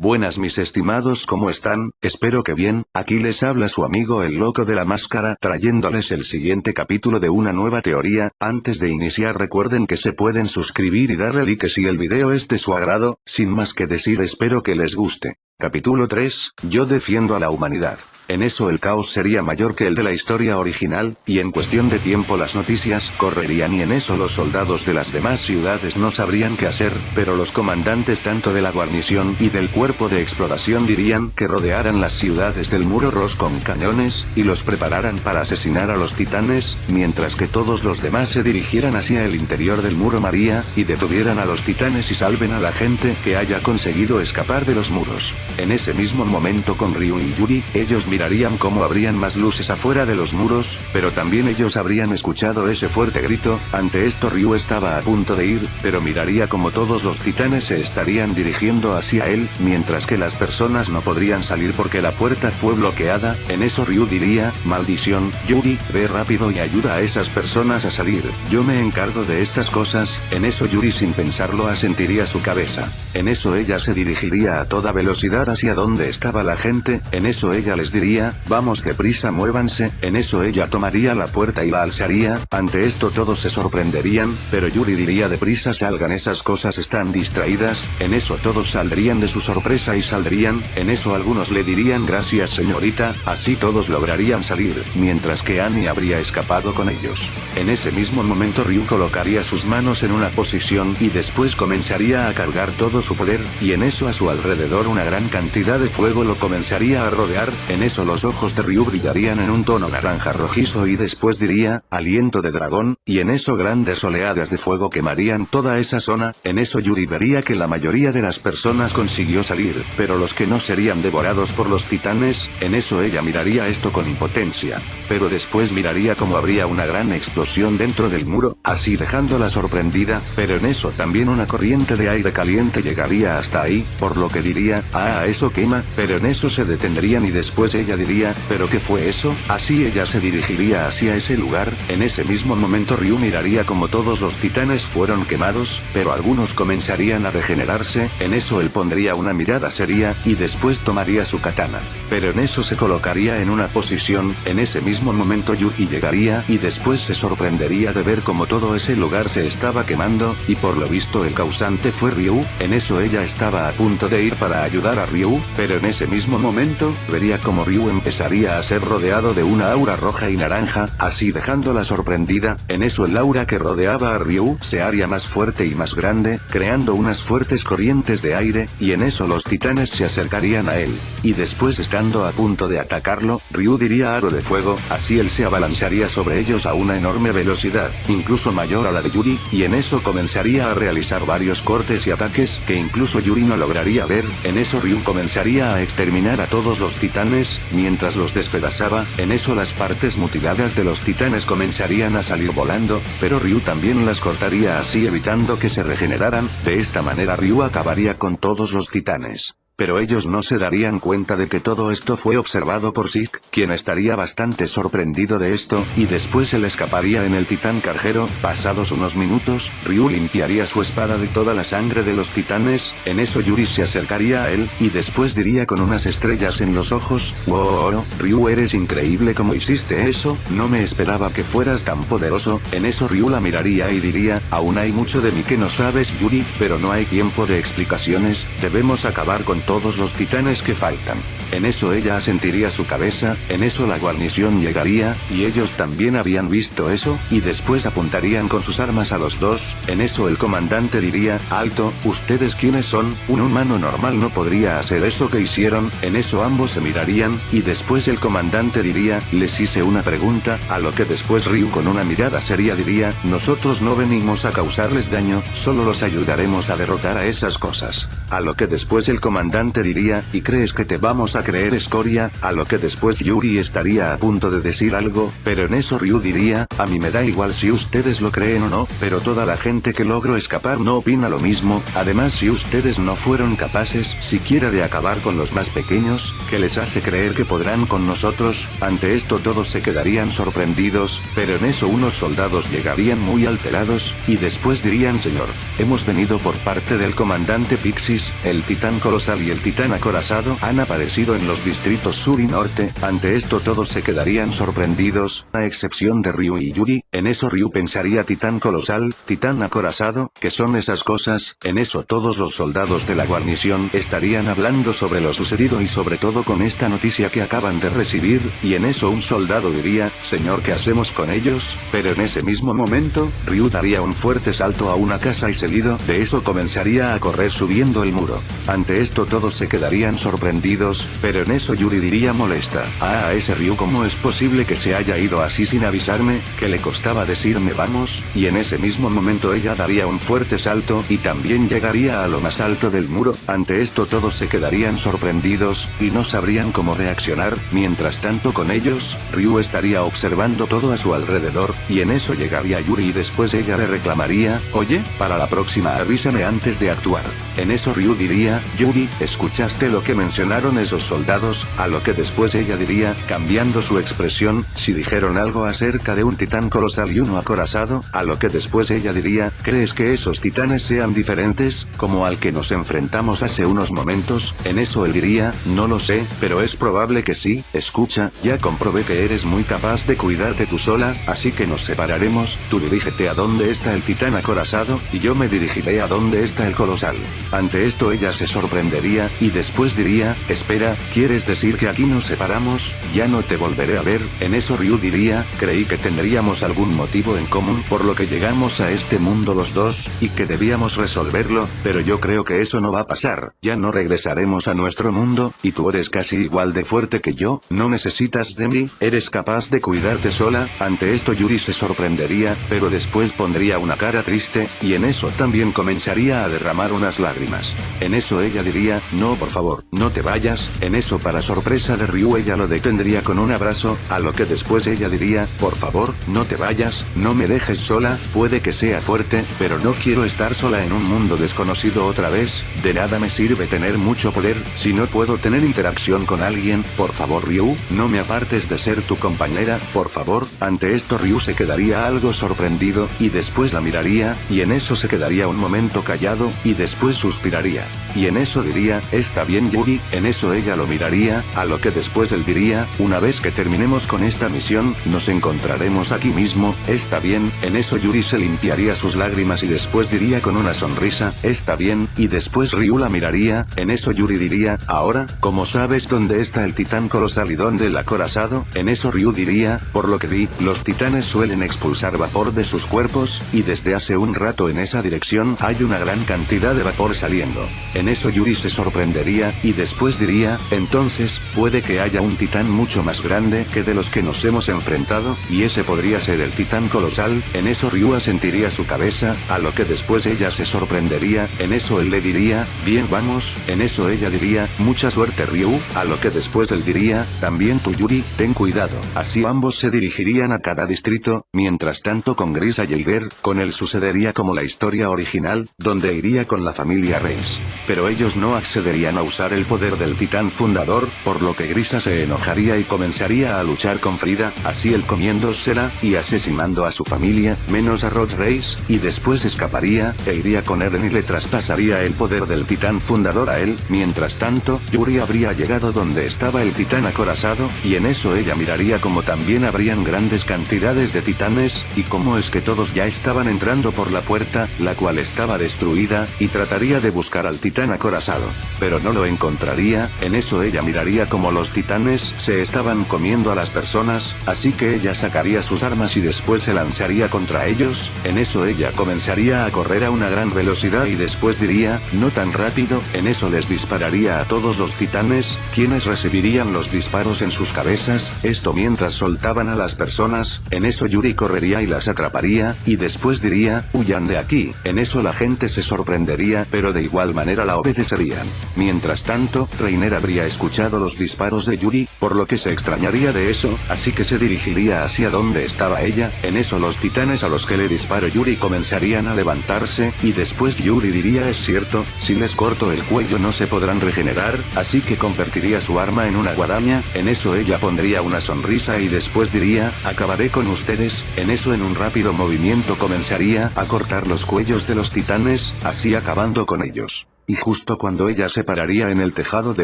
Buenas mis estimados, ¿cómo están? Espero que bien. Aquí les habla su amigo el loco de la máscara, trayéndoles el siguiente capítulo de una nueva teoría. Antes de iniciar recuerden que se pueden suscribir y darle like si el video es de su agrado. Sin más que decir, espero que les guste. Capítulo 3, yo defiendo a la humanidad. En eso el caos sería mayor que el de la historia original, y en cuestión de tiempo las noticias correrían y en eso los soldados de las demás ciudades no sabrían qué hacer, pero los comandantes tanto de la guarnición y del cuerpo de exploración dirían que rodearan las ciudades del muro Ross con cañones, y los prepararan para asesinar a los titanes, mientras que todos los demás se dirigieran hacia el interior del muro María, y detuvieran a los titanes y salven a la gente que haya conseguido escapar de los muros. En ese mismo momento con Ryu y Yuri, ellos mirarían cómo habrían más luces afuera de los muros, pero también ellos habrían escuchado ese fuerte grito. Ante esto Ryu estaba a punto de ir, pero miraría como todos los titanes se estarían dirigiendo hacia él, mientras que las personas no podrían salir porque la puerta fue bloqueada. En eso Ryu diría, maldición, Yuri, ve rápido y ayuda a esas personas a salir, yo me encargo de estas cosas. En eso Yuri sin pensarlo asentiría su cabeza. En eso ella se dirigiría a toda velocidad hacia donde estaba la gente. En eso ella les diría, vamos deprisa, muévanse. En eso ella tomaría la puerta y la alzaría. Ante esto todos se sorprenderían, pero Yuri diría, deprisa salgan, esas cosas están distraídas. En eso todos saldrían de su sorpresa y saldrían. En eso algunos le dirían, gracias señorita, así todos lograrían salir, mientras que Annie habría escapado con ellos. En ese mismo momento Ryu colocaría sus manos en una posición y después comenzaría a cargar todo su poder, y en eso a su alrededor una gran cantidad de fuego lo comenzaría a rodear. En eso los ojos de Ryu brillarían en un tono naranja rojizo y después diría, aliento de dragón, y en eso grandes oleadas de fuego quemarían toda esa zona. En eso Yuri vería que la mayoría de las personas consiguió salir, pero los que no serían devorados por los titanes. En eso ella miraría esto con impotencia, pero después miraría como habría una gran explosión dentro del muro, así dejándola sorprendida, pero en eso también una corriente de aire caliente llegaría hasta ahí, por lo que diría, eso quema, pero en eso se detendrían y después ella diría, ¿pero qué fue eso? Así ella se dirigiría hacia ese lugar. En ese mismo momento Ryu miraría como todos los titanes fueron quemados, pero algunos comenzarían a regenerarse. En eso él pondría una mirada seria, y después tomaría su katana. Pero en eso se colocaría en una posición. En ese mismo momento Yuri llegaría y después se sorprendería de ver como todo ese lugar se estaba quemando, y por lo visto el causante fue Ryu. En eso ella estaba a punto de ir para ayudar a Ryu, pero en ese mismo momento, vería como Ryu empezaría a ser rodeado de una aura roja y naranja, así dejándola sorprendida. En eso el aura que rodeaba a Ryu se haría más fuerte y más grande, creando unas fuertes corrientes de aire, y en eso los titanes se acercarían a él. Y después estando a punto de atacarlo, Ryu diría aro de fuego, así él se abalanzaría sobre ellos a una enorme velocidad, incluso mayor a la de Yuri, y en eso comenzaría a realizar varios cortes y ataques que incluso Yuri no lograría ver. En eso Ryu comenzaría a exterminar a todos los titanes, mientras los despedazaba. En eso las partes mutiladas de los titanes comenzarían a salir volando, pero Ryu también las cortaría así evitando que se regeneraran. De esta manera Ryu acabaría con todos los titanes. Pero ellos no se darían cuenta de que todo esto fue observado por Zeke, quien estaría bastante sorprendido de esto, y después él escaparía en el titán carguero. Pasados unos minutos, Ryu limpiaría su espada de toda la sangre de los titanes. En eso Yuri se acercaría a él, y después diría con unas estrellas en los ojos, wow, Ryu, eres increíble como hiciste eso, no me esperaba que fueras tan poderoso. En eso Ryu la miraría y diría, aún hay mucho de mí que no sabes Yuri, pero no hay tiempo de explicaciones, debemos acabar con todos los titanes que faltan. En eso ella asentiría su cabeza. En eso la guarnición llegaría, y ellos también habían visto eso, y después apuntarían con sus armas a los dos. En eso el comandante diría, alto, ¿ustedes quiénes son? Un humano normal no podría hacer eso que hicieron. En eso ambos se mirarían, y después el comandante diría, les hice una pregunta, a lo que después Ryu con una mirada seria diría, nosotros no venimos a causarles daño, solo los ayudaremos a derrotar a esas cosas. A lo que después el comandante diría, ¿y crees que te vamos a creer, escoria? A lo que después Yuri estaría a punto de decir algo, pero en eso Ryu diría, a mí me da igual si ustedes lo creen o no, pero toda la gente que logró escapar no opina lo mismo. Además, si ustedes no fueron capaces siquiera de acabar con los más pequeños, ¿qué les hace creer que podrán con nosotros? Ante esto todos se quedarían sorprendidos, pero en eso unos soldados llegarían muy alterados, y después dirían, señor, hemos venido por parte del comandante Pixis, el titán colosal y el titán acorazado han aparecido en los distritos sur y norte. Ante esto todos se quedarían sorprendidos, a excepción de Ryu y Yuri. En eso Ryu pensaría: titán colosal, titán acorazado, ¿qué son esas cosas? En eso todos los soldados de la guarnición estarían hablando sobre lo sucedido y sobre todo con esta noticia que acaban de recibir, y en eso un soldado diría: señor, ¿qué hacemos con ellos? Pero en ese mismo momento, Ryu daría un fuerte salto a una casa y seguido de eso comenzaría a correr subiendo el muro. Ante esto todos se quedarían sorprendidos, pero en eso Yuri diría molesta: a ese Ryu, ¿cómo es posible que se haya ido así sin avisarme? ¿Qué le costaba decirme vamos? Y en ese mismo momento ella daría un fuerte salto y también llegaría a lo más alto del muro. Ante esto todos se quedarían sorprendidos y no sabrían cómo reaccionar. Mientras tanto con ellos, Ryu estaría observando todo a su alrededor, y en eso llegaría Yuri y después ella le reclamaría: oye, para la próxima avísame antes de actuar. En eso Ryu diría: Yuri, ¿escuchaste lo que mencionaron esos soldados? A lo que después ella diría, cambiando su expresión: si dijeron algo acerca de un titán colosal y uno acorazado. A lo que después ella diría: ¿crees que esos titanes sean diferentes, como al que nos enfrentamos hace unos momentos? En eso él diría: no lo sé, pero es probable que sí. Escucha, ya comprobé que eres muy capaz de cuidarte tú sola, así que nos separaremos. Tú dirígete a donde está el titán acorazado, y yo me dirigiré a donde está el colosal. Ante esto ella se sorprendería, y después diría: espera, ¿quieres decir que aquí nos separamos? Ya no te volveré a ver. En eso Ryu diría: creí que tendríamos algún motivo en común por lo que llegamos a este mundo los dos, y que debíamos resolverlo, pero yo creo que eso no va a pasar. Ya no regresaremos a nuestro mundo, y tú eres casi igual de fuerte que yo, no necesitas de mí, eres capaz de cuidarte sola. Ante esto Yuri se sorprendería, pero después pondría una cara triste, y en eso también comenzaría a derramar unas lágrimas. En eso ella diría: no, por favor, no te vayas. En eso, para sorpresa de Ryu, ella lo detendría con un abrazo, a lo que después ella diría: por favor, no te vayas, no me dejes sola, puede que sea fuerte, pero no quiero estar sola en un mundo desconocido otra vez. De nada me sirve tener mucho poder, si no puedo tener interacción con alguien. Por favor Ryu, no me apartes de ser tu compañera, por favor. Ante esto Ryu se quedaría algo sorprendido, y después la miraría, y en eso se quedaría un momento callado, y después suspiraría. Y en eso diría: está bien Yuri. En eso ella lo miraría, a lo que después él diría: una vez que terminemos con esta misión, nos encontraremos aquí mismo, ¿está bien? En eso Yuri se limpiaría sus lágrimas y después diría con una sonrisa: está bien, y después Ryu la miraría. En eso Yuri diría: ahora, ¿cómo sabes dónde está el titán colosal y dónde el acorazado? En eso Ryu diría: por lo que vi, los titanes suelen expulsar vapor de sus cuerpos, y desde hace un rato en esa dirección hay una gran cantidad de vapor saliendo. En eso Yuri se sorprendería, y después diría: entonces, puede que haya un titán mucho más grande que de los que nos hemos enfrentado, y ese podría ser el titán colosal. En eso Ryu asentiría su cabeza, a lo que después ella se sorprendería. En eso él le diría: bien, vamos. En eso ella diría: mucha suerte Ryu, a lo que después él diría: también tú Yuri, ten cuidado. Así ambos se dirigirían a cada distrito. Mientras tanto con Grisa y Eiger, con él sucedería como la historia original, donde iría con la familia Reis. Pero ellos no accederían a usar el poder del titán fundador, por lo que Grisa se enojaría y comenzaría a luchar con Frida, así él comiéndosela, y asesinando a su familia, menos a Rod Reis, y después escaparía, e iría con Eren y le traspasaría el poder del titán fundador a él. Mientras tanto, Yuri habría llegado donde estaba el titán acorazado, y en eso ella miraría como también habrían grandes cantidades de titanes, y cómo es que todos ya estaban entrando por la puerta, la cual estaba destruida, y trataría de buscar al titán acorazado. Pero no lo encontraría. En eso ella miraría como los titanes se estaban comiendo a las personas, así que ella sacaría sus armas y después se lanzaría contra ellos. En eso ella comenzaría a correr a una gran velocidad y después diría: no tan rápido. En eso les dispararía a todos los titanes, quienes recibirían los disparos en sus cabezas, esto mientras soltaban a las personas. En eso Yuri correría y las atraparía, y después diría: huyan de aquí. En eso la gente se sorprendería, pero de igual manera la obedecerían. Mientras tanto, Reiner habría escuchado los disparos de Yuri, por lo que se extrañaría de eso, así que se dirigiría hacia donde estaba ella. En eso los titanes a los que le disparó Yuri comenzarían a levantarse, y después Yuri diría: es cierto, si les corto el cuello no se podrán regenerar, así que convertiría su arma en una guadaña. En eso ella pondría una sonrisa y después diría: acabaré con ustedes. En eso en un rápido movimiento comenzaría a cortar los cuellos de los titanes, así acabando con ellos. y justo cuando ella se pararía en el tejado de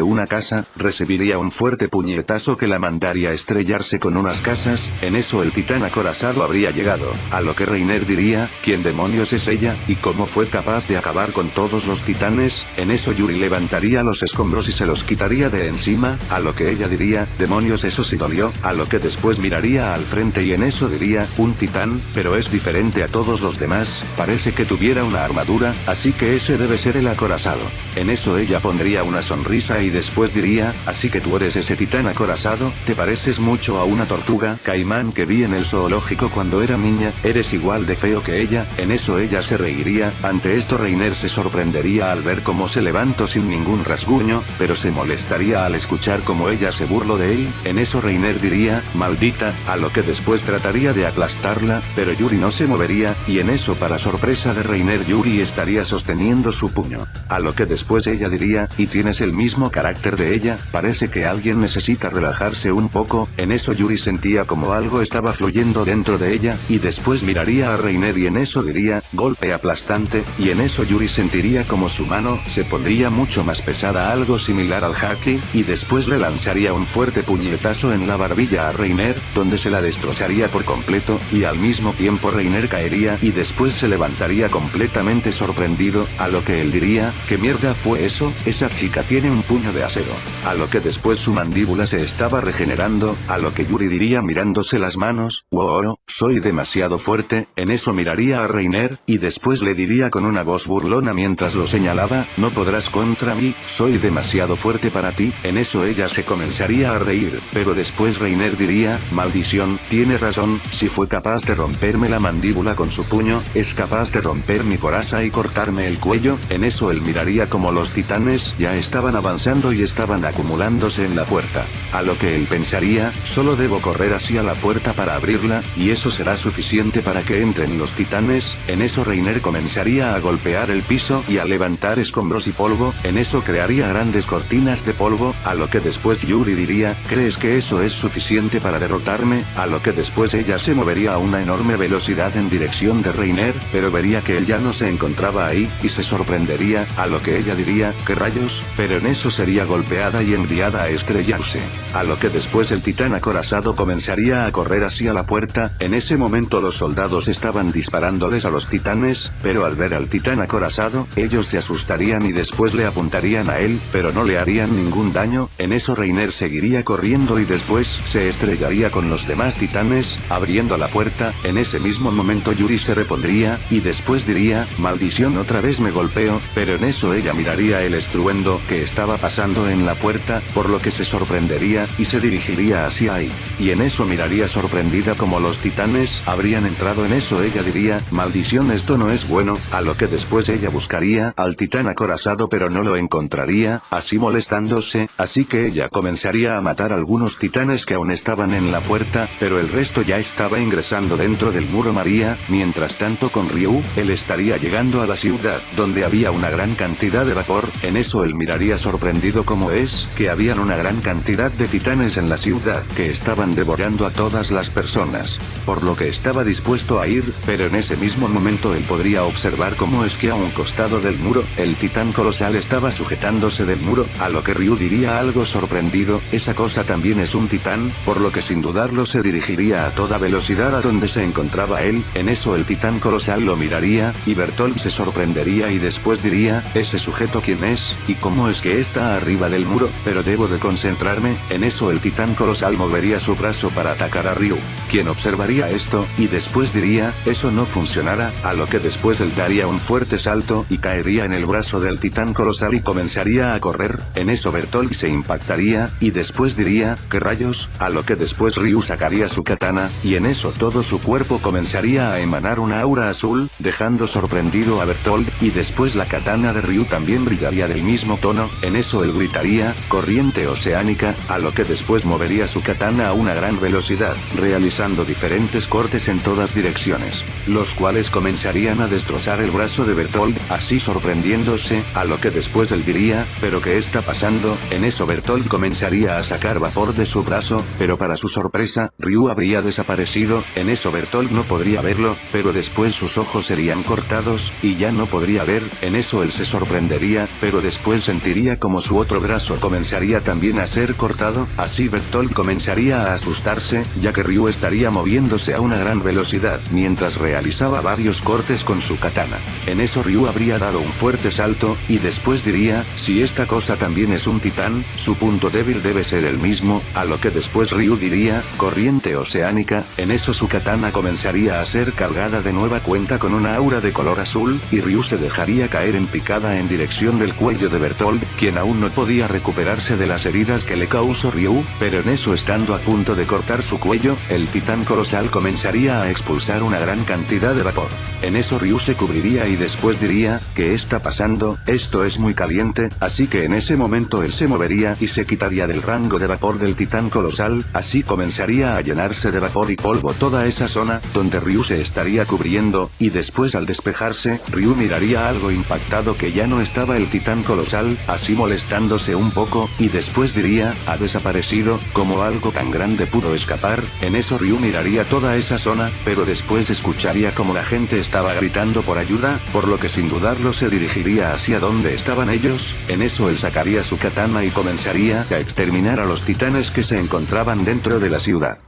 una casa, recibiría un fuerte puñetazo que la mandaría a estrellarse con unas casas. En eso el titán acorazado habría llegado, a lo que Reiner diría, ¿quién demonios es ella, y cómo fue capaz de acabar con todos los titanes? En eso Yuri levantaría los escombros y se los quitaría de encima, a lo que ella diría, demonios eso sí dolió, a lo que después miraría al frente y en eso diría, un titán, pero es diferente a todos los demás, parece que tuviera una armadura, así que ese debe ser el acorazado. En eso ella pondría una sonrisa y después diría, así que tú eres ese titán acorazado, te pareces mucho a una tortuga caimán que vi en el zoológico cuando era niña, eres igual de feo que ella. En eso ella se reiría, ante esto Reiner se sorprendería al ver cómo se levantó sin ningún rasguño, pero se molestaría al escuchar cómo ella se burló de él. En eso Reiner diría, maldita, a lo que después trataría de aplastarla, pero Yuri no se movería, y en eso para sorpresa de Reiner Yuri estaría sosteniendo su puño. A lo que después ella diría, y tienes el mismo carácter de ella, parece que alguien necesita relajarse un poco. En eso Yuri sentía como algo estaba fluyendo dentro de ella, y después miraría a Reiner y en eso diría, golpe aplastante, y en eso Yuri sentiría como su mano se pondría mucho más pesada, algo similar al haki, y después le lanzaría un fuerte puñetazo en la barbilla a Reiner, donde se la destrozaría por completo, y al mismo tiempo Reiner caería y después se levantaría completamente sorprendido, a lo que él diría, ¿qué mierda fue eso? Esa chica tiene un puño de acero. A lo que después su mandíbula se estaba regenerando, a lo que Yuri diría mirándose las manos, wow, soy demasiado fuerte. En eso miraría a Reiner, y después le diría con una voz burlona mientras lo señalaba, no podrás contra mí, soy demasiado fuerte para ti. En eso ella se comenzaría a reír, pero después Reiner diría, maldición, tiene razón, si fue capaz de romperme la mandíbula con su puño, es capaz de romper mi coraza y cortarme el cuello. En eso él miraría como los titanes ya estaban avanzando y estaban acumulándose en la puerta, a lo que él pensaría, solo debo correr hacia la puerta para abrirla, y eso será suficiente para que entren los titanes. En eso Reiner comenzaría a golpear el piso y a levantar escombros y polvo, en eso crearía grandes cortinas de polvo, a lo que después Yuri diría, ¿crees que eso es suficiente para derrotarme? A lo que después ella se movería a una enorme velocidad en dirección de Reiner, pero vería que él ya no se encontraba ahí, y se sorprendería, a lo que ella diría, ¿qué rayos? Pero en eso sería golpeada y enviada a estrellarse. A lo que después el titán acorazado comenzaría a correr hacia la puerta. En ese momento los soldados estaban disparándoles a los titanes, pero al ver al titán acorazado, ellos se asustarían y después le apuntarían a él, pero no le harían ningún daño. En eso Reiner seguiría corriendo y después se estrellaría con los demás titanes, abriendo la puerta. En ese mismo momento Yuri se repondría, y después diría, maldición otra vez me golpeo, pero en eso ella miraría el estruendo que estaba pasando en la puerta, por lo que se sorprendería, y se dirigiría hacia ahí. Y en eso miraría sorprendida como los titanes habrían entrado. En eso ella diría, maldición esto no es bueno, a lo que después ella buscaría al titán acorazado pero no lo encontraría, así molestándose, así que ella comenzaría a matar a algunos titanes que aún estaban en la puerta, pero el resto ya estaba ingresando dentro del muro María. Mientras tanto con Ryu, él estaría llegando a la ciudad, donde había una gran cantidad de vapor. En eso él miraría sorprendido como es que habían una gran cantidad de titanes en la ciudad que estaban devorando a todas las personas, por lo que estaba dispuesto a ir, pero en ese mismo momento él podría observar cómo es que a un costado del muro, el titán colosal estaba sujetándose del muro, a lo que Ryu diría algo sorprendido, esa cosa también es un titán, por lo que sin dudarlo se dirigiría a toda velocidad a donde se encontraba él. En eso el titán colosal lo miraría, y Bertolt se sorprendería y después diría, ese sujeto quién es, y cómo es que está arriba del muro, pero debo de concentrarme. En eso el titán colosal movería su brazo para atacar a Ryu, quien observaría esto, y después diría, eso no funcionará, a lo que después él daría un fuerte salto y caería en el brazo del titán colosal y comenzaría a correr. En eso Bertolt se impactaría, y después diría, ¿qué rayos? A lo que después Ryu sacaría su katana, y en eso todo su cuerpo comenzaría a emanar una aura azul, dejando sorprendido a Bertolt, y después la katana de Ryu también brillaría del mismo tono. En eso él gritaría, corriente oceánica, a lo que después movería su katana a una gran velocidad, realizando diferentes cortes en todas direcciones, los cuales comenzarían a destrozar el brazo de Bertolt, así sorprendiéndose, a lo que después él diría, ¿pero qué está pasando? En eso Bertolt comenzaría a sacar vapor de su brazo, pero para su sorpresa, Ryu habría desaparecido. En eso Bertolt no podría verlo, pero después sus ojos serían cortados, y ya no podría ver. En eso él se sorprendería, pero después sentiría como su otro brazo comenzaría también a ser cortado, así Bertolt comenzaría a asustarse, ya que Ryu estaría moviéndose a una gran velocidad mientras realizaba varios cortes con su katana. En eso Ryu habría dado un fuerte salto, y después diría, si esta cosa también es un titán, su punto débil debe ser el mismo, a lo que después Ryu diría, corriente oceánica, en eso su katana comenzaría a ser cargada de nueva cuenta con una aura de color azul, y Ryu se dejaría caer en picada en dirección del cuello de Bertolt, quien aún no podía recuperarse de las heridas que le causó Ryu, pero en eso estando a punto de cortar su cuello, el titán colosal comenzaría a expulsar una gran cantidad de vapor. En eso Ryu se cubriría y después diría, ¿qué está pasando? Esto es muy caliente, así que en ese momento él se movería y se quitaría del rango de vapor del titán colosal, así comenzaría a llenarse de vapor y polvo toda esa zona, donde Ryu se estaría cubriendo, y después al despejarse, Ryu miraría algo impactado que ya no estaba el titán colosal, así molestándose un poco, y después diría, ha desaparecido, como algo tan grande pudo escapar. En eso Ryu miraría toda esa zona, pero después escucharía como la gente estaba gritando por ayuda, por lo que sin dudarlo se dirigiría hacia donde estaban ellos. En eso él sacaría su katana y comenzaría a exterminar a los titanes que se encontraban dentro de la ciudad.